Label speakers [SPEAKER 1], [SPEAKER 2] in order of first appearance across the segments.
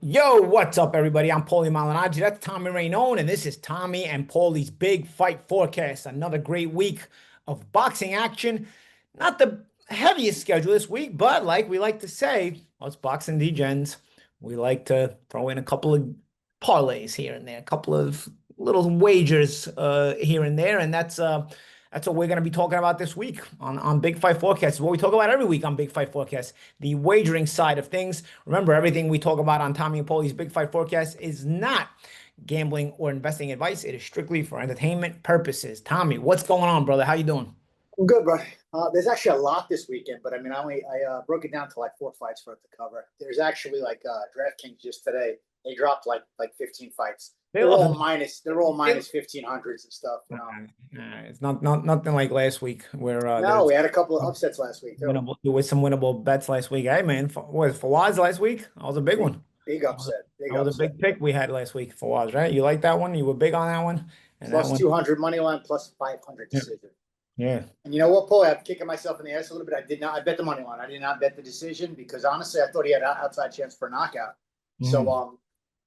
[SPEAKER 1] Yo, what's up, everybody? I'm Paulie Malignaggi. That's Tommy Rainone, and this is Tommy and Paulie's Big Fight Forecast. Another great week of boxing action. Not the heaviest schedule this week, but like we like to say, us boxing degens, we like to throw in a couple of parlays here and there, a couple of little wagers here and there, and that's what we're going to be talking about this week on Big Fight Forecast. It's what we talk about every week on Big Fight Forecast, the wagering side of things. Remember, everything we talk about on Tommy and Paulie's Big Fight Forecast is not gambling or investing advice. It is strictly for entertainment purposes. Tommy, what's going on, brother? How you doing?
[SPEAKER 2] I'm good, bro. There's actually a lot this weekend, but I mean, I broke it down to like 4 fights for it to cover. There's actually like DraftKings just today. They dropped like 15 fights. They're all minus. They're all minus 1500s and stuff. You know,
[SPEAKER 1] It's not nothing like last week where
[SPEAKER 2] no, we had a couple of upsets last week too.
[SPEAKER 1] with some winnable bets last week. Hey man, what was Fawaz last week? That was a big one.
[SPEAKER 2] Big upset. Big
[SPEAKER 1] That was a
[SPEAKER 2] upset.
[SPEAKER 1] big pick we had last week for Fawaz, right? You like that one? You were big on that one, and that
[SPEAKER 2] Plus
[SPEAKER 1] one,
[SPEAKER 2] 200 money line, plus 500
[SPEAKER 1] yeah.
[SPEAKER 2] decision.
[SPEAKER 1] Yeah.
[SPEAKER 2] And you know what, Paul? I'm kicking myself in the ass a little bit. I did not. I bet the money line. I did not bet the decision because honestly, I thought he had an outside chance for a knockout. So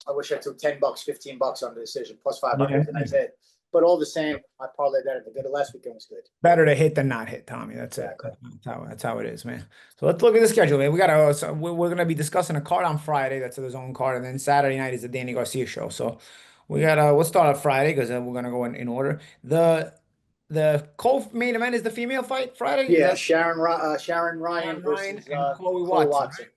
[SPEAKER 2] I wish I took $10, $15 on the decision, plus 500, and that's it. But all the same, I parlayed that at the good. Last weekend was good.
[SPEAKER 1] Better to hit than not hit, Tommy. That's
[SPEAKER 2] Exactly.
[SPEAKER 1] it. That's how it is, man. So let's look at the schedule, man. We're gonna be discussing a card on Friday. That's his own card, and then Saturday night is the Danny Garcia show. So we'll start on Friday because we're gonna go in order. The co-main event is the female fight Friday.
[SPEAKER 2] Yeah, Sharon Ryan versus
[SPEAKER 1] and Chloe
[SPEAKER 2] Chloe
[SPEAKER 1] Watson. Right?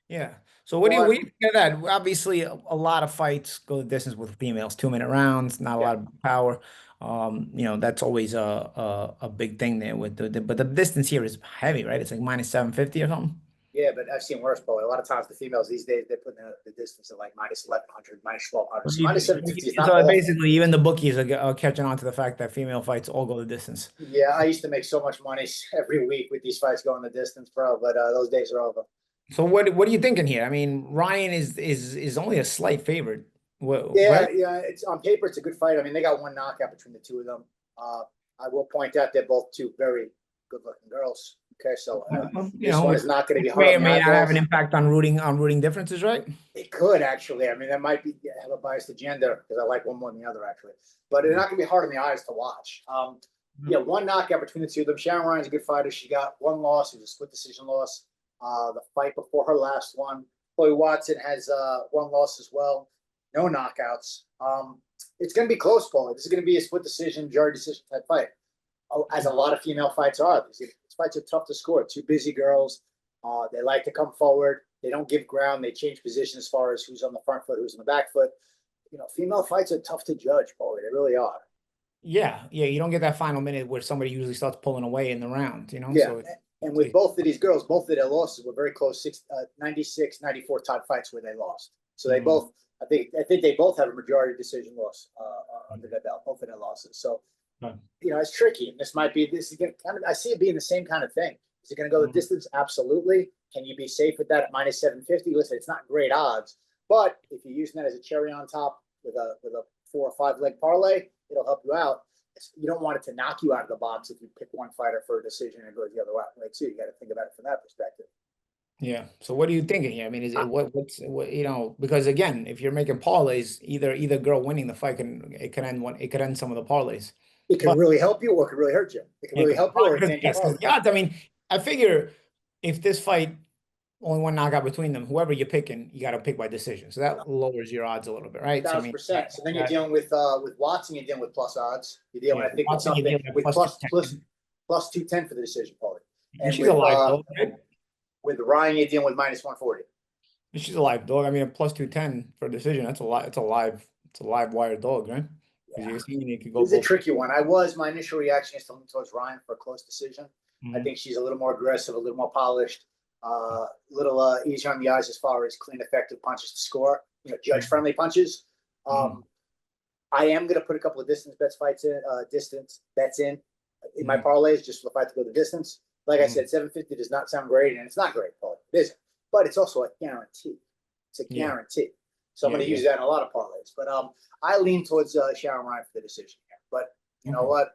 [SPEAKER 1] Yeah. So what do you think of that? Obviously, a lot of fights go the distance with females, 2-minute rounds, not a lot of power. That's always a big thing there with but the distance here is heavy, right? It's like minus 750 or something.
[SPEAKER 2] Yeah, but I've seen worse, Paul. A lot of times the females these days, they're putting the distance at like minus 1100, minus 1200. So minus 750 is not
[SPEAKER 1] So
[SPEAKER 2] awful.
[SPEAKER 1] basically, even the bookies are catching on to the fact that female fights all go the distance.
[SPEAKER 2] Yeah, I used to make so much money every week with these fights going the distance, bro. But those days are over.
[SPEAKER 1] So what are you thinking here? I mean, Ryan is only a slight favorite.
[SPEAKER 2] Yeah,
[SPEAKER 1] Right?
[SPEAKER 2] yeah. It's on paper, it's a good fight. I mean, they got one knockout between the two of them. I will point out they're both two very good-looking girls. Okay, so this one is not going to be hard.
[SPEAKER 1] May or may not have an impact on rooting differences, right?
[SPEAKER 2] It could actually. I mean, that might be have a bias to gender because I like one more than the other actually. But it's not going to be hard on the eyes to watch. Yeah, one knockout between the two of them. Sharon Ryan's a good fighter. She got one loss. It was a split decision loss. The fight before her last one. Chloe Watson has one loss as well. No knockouts. It's going to be close, Paul. This is going to be a split decision, majority decision type fight. As a lot of female fights are. These fights are tough to score. Two busy girls. They like to come forward. They don't give ground. They change position as far as who's on the front foot, who's on the back foot. Female fights are tough to judge, Paul. They really are.
[SPEAKER 1] Yeah. You don't get that final minute where somebody usually starts pulling away in the round,
[SPEAKER 2] Yeah.
[SPEAKER 1] So
[SPEAKER 2] and with both of these girls, both of their losses were very close, 96, 94 type fights where they lost. So they both, I think they both have a majority decision loss under their belt, both of their losses. So, it's tricky. And this is going to I see it being the same kind of thing. Is it going to go the distance? Absolutely. Can you be safe with that at minus 750? Listen, it's not great odds, but if you're using that as a cherry on top with a 4 or 5 leg parlay, it'll help you out. You don't want it to knock you out of the box if you pick one fighter for a decision and goes the other way too. You got to think about it from that perspective.
[SPEAKER 1] Yeah. So what are you thinking here? I mean, is it what's because again, if you're making parlays, either girl winning the fight it could end some of the parlays.
[SPEAKER 2] It can really help you or it can really hurt you. It can really help you or it can
[SPEAKER 1] the odds. I mean, I figure if this fight only one knockout between them, whoever you're picking, you got to pick by decision. So that lowers your odds a little bit, right?
[SPEAKER 2] 1,000%. So then you're dealing with Watson, you're dealing with plus odds. You're dealing, I think, with something with plus 210 for the decision, Paulie.
[SPEAKER 1] And she's a live dog. Right?
[SPEAKER 2] With Ryan, you're dealing with minus 140.
[SPEAKER 1] She's a live dog. I mean, a plus 210 for a decision. That's a lot. It's a live wire dog, right?
[SPEAKER 2] Yeah.
[SPEAKER 1] You could go.
[SPEAKER 2] It's a tricky one. My initial reaction is to lean towards Ryan for a close decision. I think she's a little more aggressive, a little more polished. A little easier on the eyes as far as clean, effective punches to score. Judge-friendly punches. I am going to put a couple of distance bets in my parlays just for the fight to go the distance. Like I said, 750 does not sound great, and it's not great, Paul. It isn't, but it's also a guarantee. It's a guarantee. So I'm going to use that in a lot of parlays. But I lean towards Sharon Ryan for the decision here. But you know what?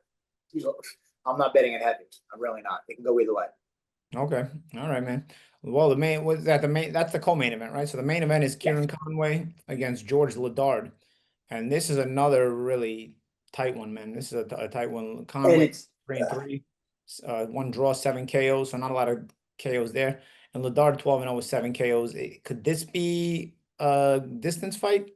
[SPEAKER 2] I'm not betting it heavy. I'm really not. It can go either way.
[SPEAKER 1] Okay. All right, man. Well, the main was that the main that's the co-main event, right? So the main event is
[SPEAKER 2] Yes.
[SPEAKER 1] Kieron Conway against George Liddard. And this is another really tight one, man. This is a tight one.
[SPEAKER 2] And
[SPEAKER 1] Conway
[SPEAKER 2] it's
[SPEAKER 1] 3-3, one draw, 7 KOs, so not a lot of KOs there. And Liddard 12-0 with 7 KOs. Could this be a distance fight?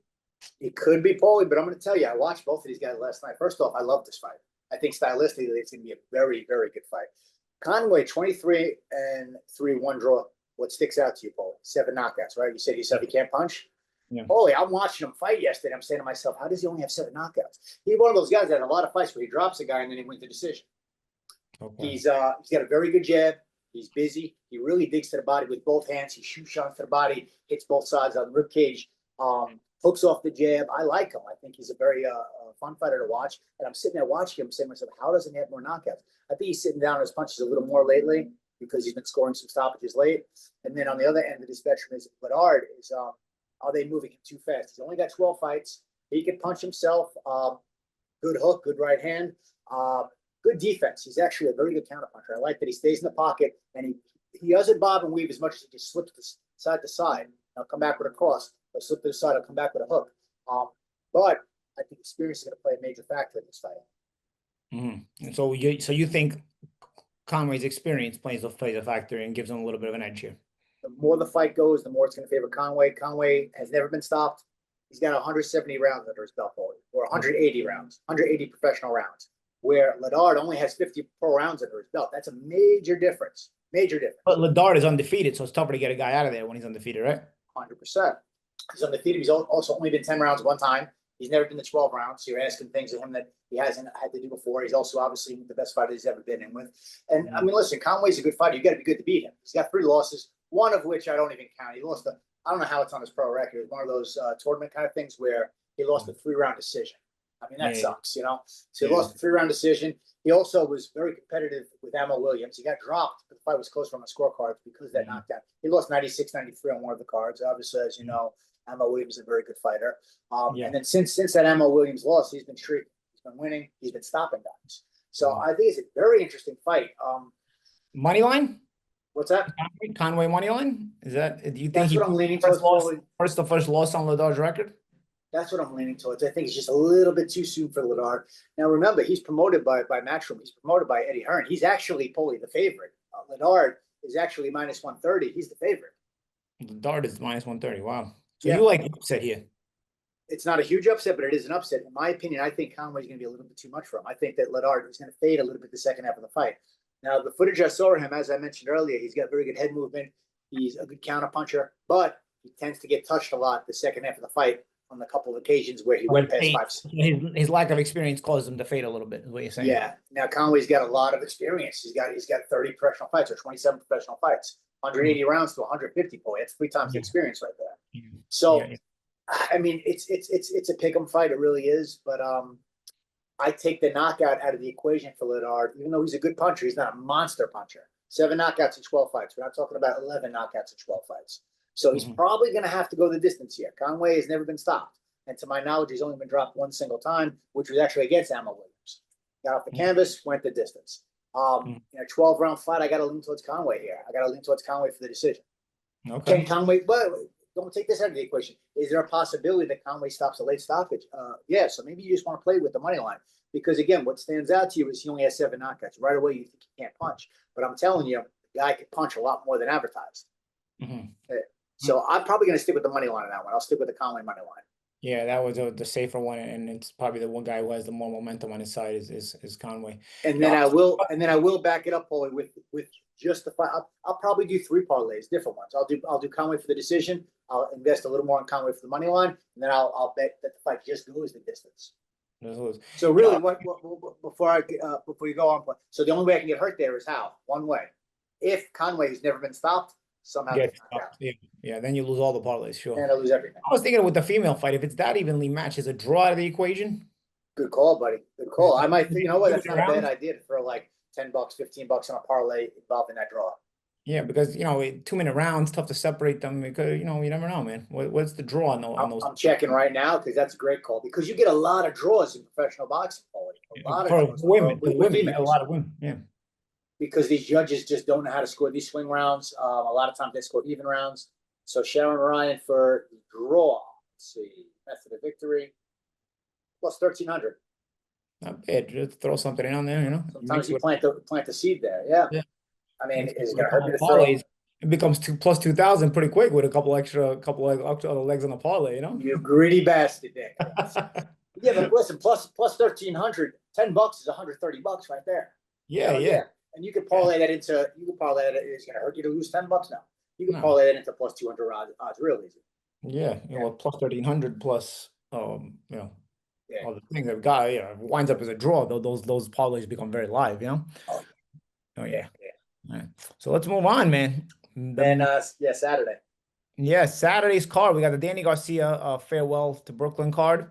[SPEAKER 2] It could be Paulie, but I'm going to tell you, I watched both of these guys last night. First off, I love this fight. I think stylistically, it's going to be a very, very good fight. Conway, 23-3, one draw. What sticks out to you, Paulie? 7 knockouts, right? You said he can't punch.
[SPEAKER 1] Yeah.
[SPEAKER 2] Paulie, I'm watching him fight yesterday. I'm saying to myself, how does he only have 7 knockouts? He's one of those guys that had a lot of fights where he drops a guy and then he wins the decision.
[SPEAKER 1] Okay.
[SPEAKER 2] He's got a very good jab. He's busy. He really digs to the body with both hands. He shoots shots to the body, hits both sides on the rib cage. Hooks off the jab. I like him. I think he's a very fun fighter to watch. And I'm sitting there watching him, saying to myself, how doesn't he have more knockouts? I think he's sitting down on his punches a little more lately because he's been scoring some stoppages late. And then on the other end of the spectrum is Liddard. Are they moving him too fast? He's only got 12 fights. He can punch himself. Good hook, good right hand, good defense. He's actually a very good counterpuncher. I like that he stays in the pocket and he doesn't bob and weave as much as he just slips side to side. He'll come back with a cross. He'll slip to the side. He'll come back with a hook. But I think experience is going to play a major factor in this fight.
[SPEAKER 1] Mm-hmm. So you think Conway's experience plays a factor and gives him a little bit of an edge here?
[SPEAKER 2] The more the fight goes, the more it's going to favor Conway. Conway has never been stopped. He's got 170 rounds under his belt, or 180 rounds, 180 professional rounds, where Liddard only has 50 pro rounds under his belt. That's a major difference. Major difference.
[SPEAKER 1] But Liddard is undefeated, so it's tougher to get a guy out of there when he's undefeated, right?
[SPEAKER 2] 100%. He's undefeated. He's also only been 10 rounds one time. He's never been to 12 rounds. So you're asking things of him that he hasn't had to do before. He's also obviously the best fighter he's ever been in with. And I mean, listen, Conway's a good fighter. You got to be good to beat him. He's got 3 losses, one of which I don't even count. He lost I don't know how it's on his pro record. It's one of those tournament kind of things where he lost a 3-round decision. I mean, that sucks, you know? So he lost a 3-round decision. He also was very competitive with Ammo Williams. He got dropped, but the fight was close from the scorecards because of that knockdown. He lost 96-93 on one of the cards. Obviously, as you know, Ammo Williams is a very good fighter. And then since that Ammo Williams loss, he's been streaking. He's been winning. He's been stopping guys. So I think it's a very interesting fight.
[SPEAKER 1] Money line?
[SPEAKER 2] What's that?
[SPEAKER 1] Conway money line? Is that? Do you think
[SPEAKER 2] that's what I'm leaning towards?
[SPEAKER 1] The first loss on Liddard's record?
[SPEAKER 2] That's what I'm leaning towards. I think it's just a little bit too soon for Liddard. Now, remember, he's promoted by Matchroom. He's promoted by Eddie Hearn. He's actually Paulie the favorite. Liddard is actually minus 130. He's the favorite.
[SPEAKER 1] Liddard is minus 130. Wow. So you like the upset here?
[SPEAKER 2] It's not a huge upset, but it is an upset. In my opinion, I think Conway's going to be a little bit too much for him. I think that Liddard is going to fade a little bit the second half of the fight. Now, the footage I saw of him, as I mentioned earlier, he's got very good head movement. He's a good counterpuncher, but he tends to get touched a lot the second half of the fight on a couple of occasions where he went past 5.
[SPEAKER 1] His lack of experience caused him to fade a little bit, is what you're saying.
[SPEAKER 2] Yeah. Now, Conway's got a lot of experience. He's got 30 professional fights or 27 professional fights, 180 rounds to 150. Boy, that's 3 times the experience right there. So, I mean, it's a pick'em fight. It really is. But I take the knockout out of the equation for Liddard. Even though he's a good puncher, he's not a monster puncher. 7 knockouts in 12 fights. We're not talking about 11 knockouts in 12 fights. So he's probably going to have to go the distance here. Conway has never been stopped. And to my knowledge, he's only been dropped 1 single time, which was actually against Ammo Williams. Got off the canvas, went the distance. In a 12-round fight, I got to lean towards Conway here. I got to lean towards Conway for the decision.
[SPEAKER 1] Okay.
[SPEAKER 2] Can Conway, but don't take this out of the equation. Is there a possibility that Conway stops a late stoppage? Yeah, so maybe you just want to play with the money line. Because, again, what stands out to you is he only has 7 knockouts. Right away, you think he can't punch. But I'm telling you, the guy can punch a lot more than advertised. So I'm probably going to stick with the money line on that one. I'll stick with the Conway money line.
[SPEAKER 1] Yeah, that was the safer one, and it's probably the one guy who has the more momentum on his side is Conway.
[SPEAKER 2] And then I will back it up, Paulie, with just the fight. I'll probably do 3 parlays, different ones. I'll do Conway for the decision. I'll invest a little more on Conway for the money line, and then I'll bet that the fight just goes the distance. So really, before you go on, so the only way I can get hurt there is how? One way. If Conway has never been stopped, somehow gets knocked out.
[SPEAKER 1] Yeah, then you lose all the parlays, sure.
[SPEAKER 2] And I lose everything.
[SPEAKER 1] I was thinking with the female fight, if it's that evenly matched, is a draw out of the equation?
[SPEAKER 2] Good call, buddy. Good call. I might, you know what? That's not a bad idea to throw like $10, $15 on a parlay involved in that draw.
[SPEAKER 1] Yeah, because 2-minute rounds, tough to separate them. Because you never know, man. What's the draw on those?
[SPEAKER 2] I'm checking right now because that's a great call. Because you get a lot of draws in professional boxing, Paulie. A lot of
[SPEAKER 1] women. You get a lot of women. Yeah.
[SPEAKER 2] because these judges just don't know how to score these swing rounds. A lot of times they score even rounds. So Sharon Ryan for the draw. Let's see, method of victory plus 1,300.
[SPEAKER 1] Not bad. Just throw something in on there, you know.
[SPEAKER 2] Sometimes you plant the seed there. Yeah.
[SPEAKER 1] Yeah.
[SPEAKER 2] I mean,
[SPEAKER 1] Makes
[SPEAKER 2] is it
[SPEAKER 1] with a
[SPEAKER 2] gonna hurt
[SPEAKER 1] couple
[SPEAKER 2] me to throw?
[SPEAKER 1] parlays, it becomes plus 2,000 pretty quick with a couple other legs on the parlay, you know.
[SPEAKER 2] You greedy bastard, Nick. Yeah, but listen, plus 1,300, $10 is 130 bucks right there.
[SPEAKER 1] Yeah,
[SPEAKER 2] So,
[SPEAKER 1] yeah.
[SPEAKER 2] And you could parlay that into it's gonna hurt you to lose $10 now. You can
[SPEAKER 1] No.
[SPEAKER 2] parlay that into plus 200 odds real easy.
[SPEAKER 1] Yeah, you know, plus 1,300 plus you know,
[SPEAKER 2] Yeah.
[SPEAKER 1] all the things that got, you know, winds up as a draw, though those parlays become very live, you know. Oh yeah. All right. So let's move on, man.
[SPEAKER 2] Then Saturday.
[SPEAKER 1] Yeah, Saturday's card. We got the Danny Garcia farewell to Brooklyn card.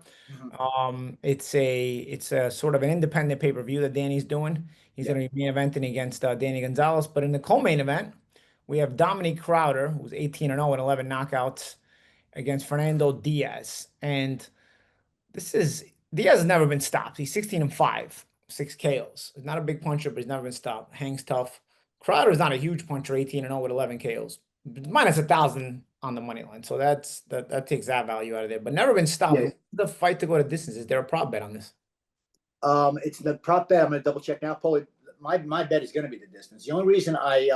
[SPEAKER 1] It's a sort of an independent pay-per-view that Danny's doing. He's going to be main eventing against Danny Gonzales. But in the co-main event, we have Dominique Crowder, who's 18-0 and 11 knockouts, against Fernando Diaz. And Diaz has never been stopped. He's 16-5, 6 KOs. He's not a big puncher, but he's never been stopped. Hangs tough. Crowder's not a huge puncher, 18-0 with 11 KOs. Minus 1,000 on the money line. So that takes that value out of there. But never been stopped.
[SPEAKER 2] Yeah.
[SPEAKER 1] The fight to go to distance. Is there a prop bet on this?
[SPEAKER 2] It's the prop bet. I'm going to double check now, Paul. My bet is going to be the distance. The only reason I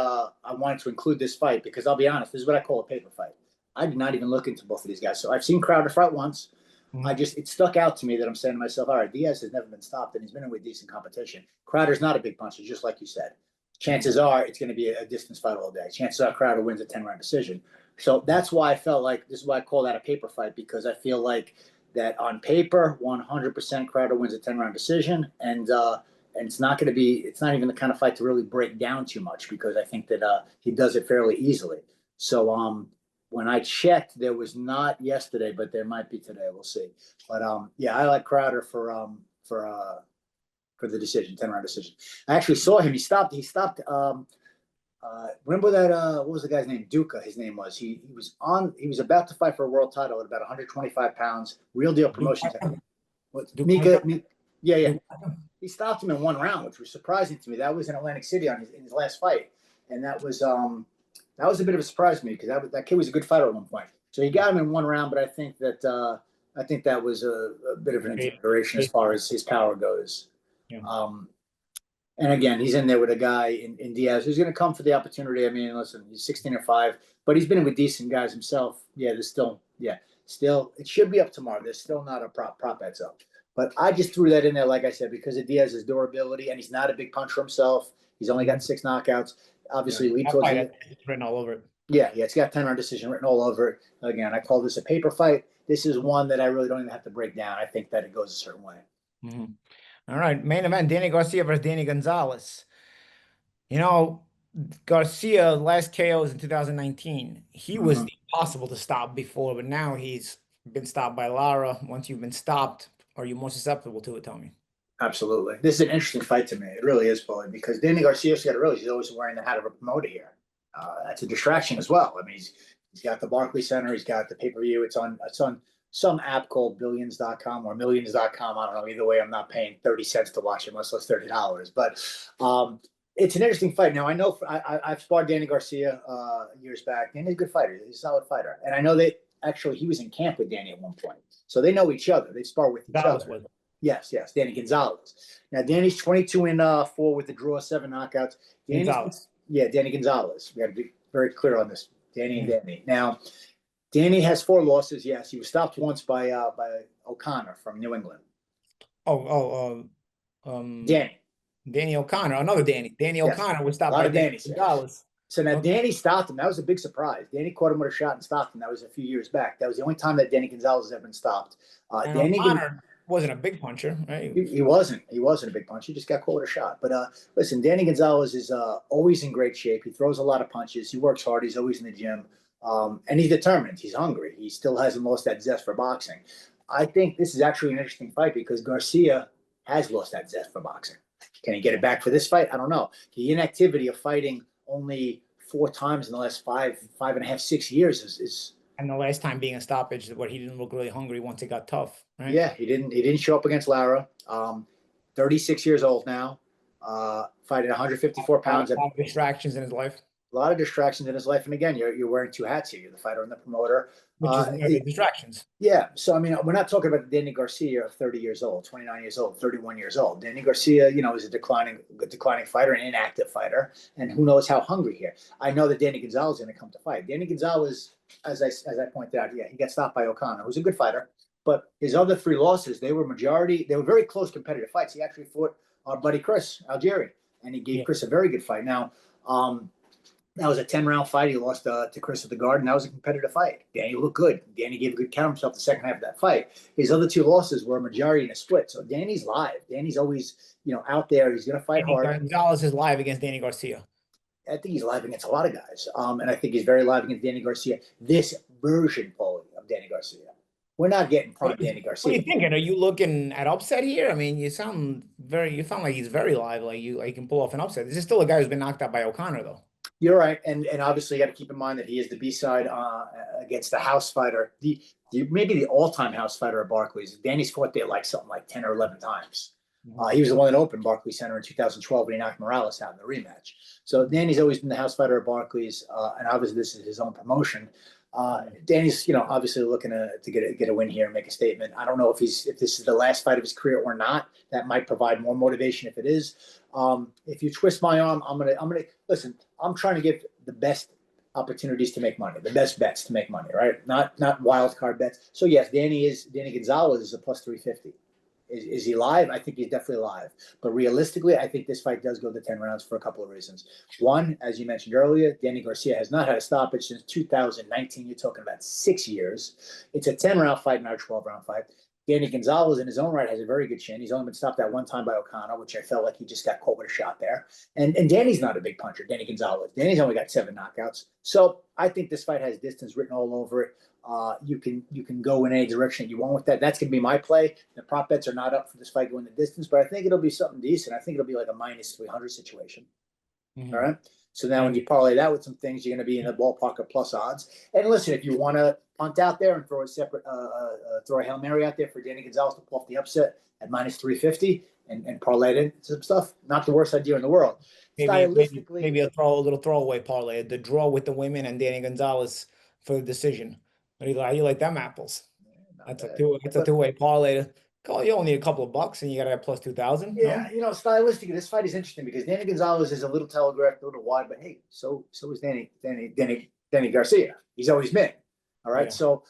[SPEAKER 2] wanted to include this fight, because I'll be honest, this is what I call a paper fight. I did not even look into both of these guys. So I've seen Crowder fight once. It stuck out to me that I'm saying to myself, all right, Diaz has never been stopped and he's been in with decent competition. Crowder's not a big puncher, just like you said. Chances are it's going to be a distance fight all day. Chances are Crowder wins a 10-round decision. So that's why I felt like this is why I call that a paper fight, because I feel like that on paper, 100% Crowder wins a 10-round decision. And it's not even the kind of fight to really break down too much, because I think that he does it fairly easily. So when I checked, there was not yesterday, but there might be today. We'll see. But yeah, I like Crowder for the decision, 10-round decision. I actually saw him. He stopped. Remember that? What was the guy's name? Duca. His name was. He was about to fight for a world title at about 125 pounds. Real deal promotion. Mika. Yeah. He stopped him in 1 round, which was surprising to me. That was in Atlantic City in his last fight, and that was a bit of a surprise to me, because that kid was a good fighter at one point. So he got him in 1 round, but I think that was a bit of an inspiration as far as his power goes. Yeah. And again, he's in there with a guy in Diaz who's going to come for the opportunity. I mean, listen, he's 16-5, but he's been in with decent guys himself. Yeah, still, it should be up tomorrow. There's still not a prop bets up. But I just threw that in there, like I said, because of Diaz's durability, and he's not a big puncher himself. He's only got 6 knockouts. Obviously, lead towards it.
[SPEAKER 1] It's written all over it.
[SPEAKER 2] Yeah, it's got 10-round decision written all over it. Again, I call this a paper fight. This is one that I really don't even have to break down. I think that it goes a certain way.
[SPEAKER 1] All right, main event, Danny Garcia versus Danny Gonzales. You know, Garcia, last KOs in 2019, he was impossible to stop before, but now he's been stopped by Lara. Once you've been stopped, are you more susceptible to it, Tommy?
[SPEAKER 2] Absolutely. This is an interesting fight to me. It really is, Paulie, because Danny Garcia's got to realize he's always wearing the hat of a promoter here. That's a distraction as well. I mean, he's got the Barclays Center, he's got the pay-per-view. It's on some app called billions.com or millions.com. I don't know. Either way, I'm not paying 30 cents to watch it, much less $30. But it's an interesting fight. Now, I know I've sparred Danny Garcia years back. Danny's a good fighter. He's a solid fighter. And I know that actually he was in camp with Danny at one point. So they know each other. They spar with each other. Yes, Danny Gonzales. Now, Danny's 22-4 with the draw, 7 knockouts. Danny Gonzales. We got to be very clear on this. Danny. Now, Danny has 4 losses. Yes, he was stopped once by O'Connor from New England.
[SPEAKER 1] Danny O'Connor, another Danny. Danny O'Connor was stopped by Danny Gonzales.
[SPEAKER 2] So now Danny stopped him. That was a big surprise. Danny caught him with a shot and stopped him. That was a few years back. That was the only time that Danny Gonzales has ever been stopped. Danny
[SPEAKER 1] O'Connor wasn't a big puncher, right?
[SPEAKER 2] He wasn't a big puncher. He just got caught with a shot. But listen, Danny Gonzales is always in great shape. He throws a lot of punches. He works hard. He's always in the gym. And he's determined. He's hungry. He still hasn't lost that zest for boxing. I think this is actually an interesting fight because Garcia has lost that zest for boxing. Can he get it back for this fight? I don't know. The inactivity of fighting only 4 times in the last 5.5, 6 years is.
[SPEAKER 1] And the last time being a stoppage, where he didn't look really hungry once it got tough, right?
[SPEAKER 2] Yeah, he didn't show up against Lara. 36 years old now. fighting 154
[SPEAKER 1] A lot
[SPEAKER 2] pounds.
[SPEAKER 1] of distractions in his life,
[SPEAKER 2] A lot of distractions in his life. And again, you're wearing two hats here. You're the fighter and the promoter.
[SPEAKER 1] which is one of the distractions.
[SPEAKER 2] Yeah. So, I mean, we're not talking about Danny Garcia of 30 years old, 29 years old, 31 years old. Danny Garcia, is a declining fighter, an inactive fighter. And who knows how hungry here. I know that Danny Gonzales is going to come to fight. Danny Gonzales, as I pointed out, yeah, he got stopped by O'Connor, who's a good fighter. But his other three losses, they were very close competitive fights. He actually fought our buddy Chris Algieri, and he gave Chris a very good fight. Now, that was a 10-round fight. He lost to Chris at the Garden. That was a competitive fight. Danny looked good. Danny gave a good count himself the second half of that fight. His other two losses were a majority and a split. So Danny's live. Danny's always, out there. He's going to fight hard.
[SPEAKER 1] Gonzales is live against Danny Garcia.
[SPEAKER 2] I think he's live against a lot of guys. And I think he's very live against Danny Garcia. This version, Paulie, of Danny Garcia. We're not getting prime Danny Garcia.
[SPEAKER 1] What are you thinking? Are you looking at upset here? I mean, you sound like he's very live, like you can pull off an upset. This is still a guy who's been knocked out by O'Connor, though.
[SPEAKER 2] You're right, and obviously you got to keep in mind that he is the B-side against the house fighter, maybe the all-time house fighter at Barclays. Danny's fought there like something like 10 or 11 times. He was the one that opened Barclays Center in 2012 when he knocked Morales out in the rematch. So Danny's always been the house fighter at Barclays, and obviously this is his own promotion. Danny's, obviously looking to get a win here and make a statement. I don't know if this is the last fight of his career or not. That might provide more motivation if it is. If you twist my arm, I'm gonna listen. I'm trying to give the best opportunities to make money, the best bets to make money, right? Not wild card bets. So yes, Danny Gonzales is a plus 350. Is he live? I think he's definitely live. But realistically, I think this fight does go to 10 rounds for a couple of reasons. One, as you mentioned earlier, Danny Garcia has not had a stoppage since 2019. You're talking about 6 years. It's a 10-round fight, not a 12-round fight. Danny Gonzales, in his own right, has a very good chin. He's only been stopped that one time by O'Connor, which I felt like he just got caught with a shot there. And Danny's not a big puncher, Danny Gonzales. Danny's only got 7 knockouts. So I think this fight has distance written all over it. You can go in any direction you want with that. That's going to be my play. The prop bets are not up for this fight going the distance, but I think it'll be something decent. I think it'll be like a minus 300 situation. All right. So now when you parlay that with some things, you're going to be in the ballpark of plus odds. And listen, if you want to punt out there and throw a separate, throw a Hail Mary out there for Danny Gonzales to pull off the upset at minus 350 and parlay it into some stuff, not the worst idea in the world.
[SPEAKER 1] Maybe a little throwaway parlay, the draw with the women and Danny Gonzales for the decision. But you like them apples? That's a two-way parlay. You only need a couple of bucks and you got to have plus 2,000.
[SPEAKER 2] Yeah, stylistically, this fight is interesting because Danny Gonzales is a little telegraphed, a little wide, but hey, so is Danny Garcia. He's always been. All right, so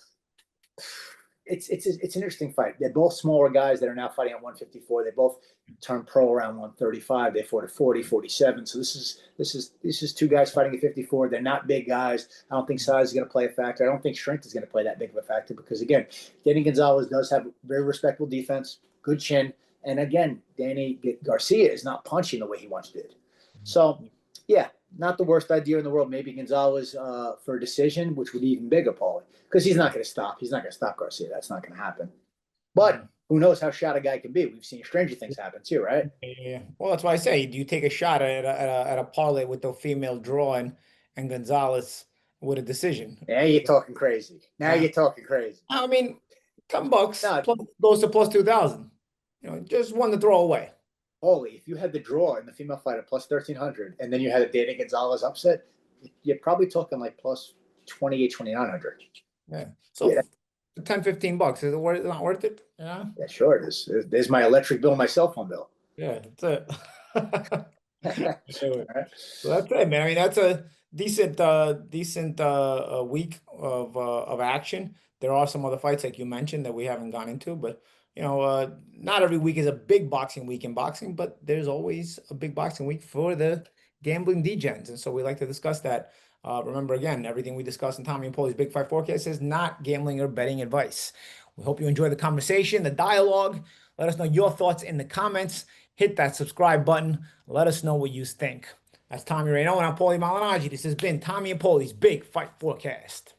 [SPEAKER 2] it's an interesting fight. They're both smaller guys that are now fighting at 154. They both turned pro around 135. They fought at 40, 47. So this is two guys fighting at 54. They're not big guys. I don't think size is going to play a factor. I don't think strength is going to play that big of a factor because again, Danny Gonzales does have very respectable defense, good chin, and again, Danny Garcia is not punching the way he once did. So yeah, not the worst idea in the world. Maybe Gonzales for a decision, which would be even bigger, Paulie, because he's not going to stop. He's not going to stop Garcia. That's not going to happen. But who knows how shot a guy can be? We've seen stranger things happen too, right?
[SPEAKER 1] Yeah. Well, that's why I say, do you take a shot at a parlay with the female draw and Gonzales with a decision?
[SPEAKER 2] Yeah, you're talking crazy. Now you're talking crazy.
[SPEAKER 1] I mean, $10 goes to plus 2,000. Just one to throw away.
[SPEAKER 2] Paulie, if you had the draw in the female fight at plus 1,300 and then you had a Danny Gonzales upset, you're probably talking like plus 2,800, 2,900.
[SPEAKER 1] Yeah. So 10, $15. Is it not worth it? Yeah.
[SPEAKER 2] Yeah, sure it is. There's my electric bill, my cell phone bill.
[SPEAKER 1] Yeah, that's it. So that's it, man. I mean, that's a decent week of action. There are some other fights like you mentioned that we haven't gone into, but not every week is a big boxing week in boxing, but there's always a big boxing week for the gambling degens. And so we like to discuss that. Remember, again, everything we discuss in Tommy and Paulie's Big Fight Forecast is not gambling or betting advice. We hope you enjoy the conversation, the dialogue. Let us know your thoughts in the comments. Hit that subscribe button. Let us know what you think. That's Tommy Reno, and I'm Paulie Malignaggi. This has been Tommy and Paulie's Big Fight Forecast.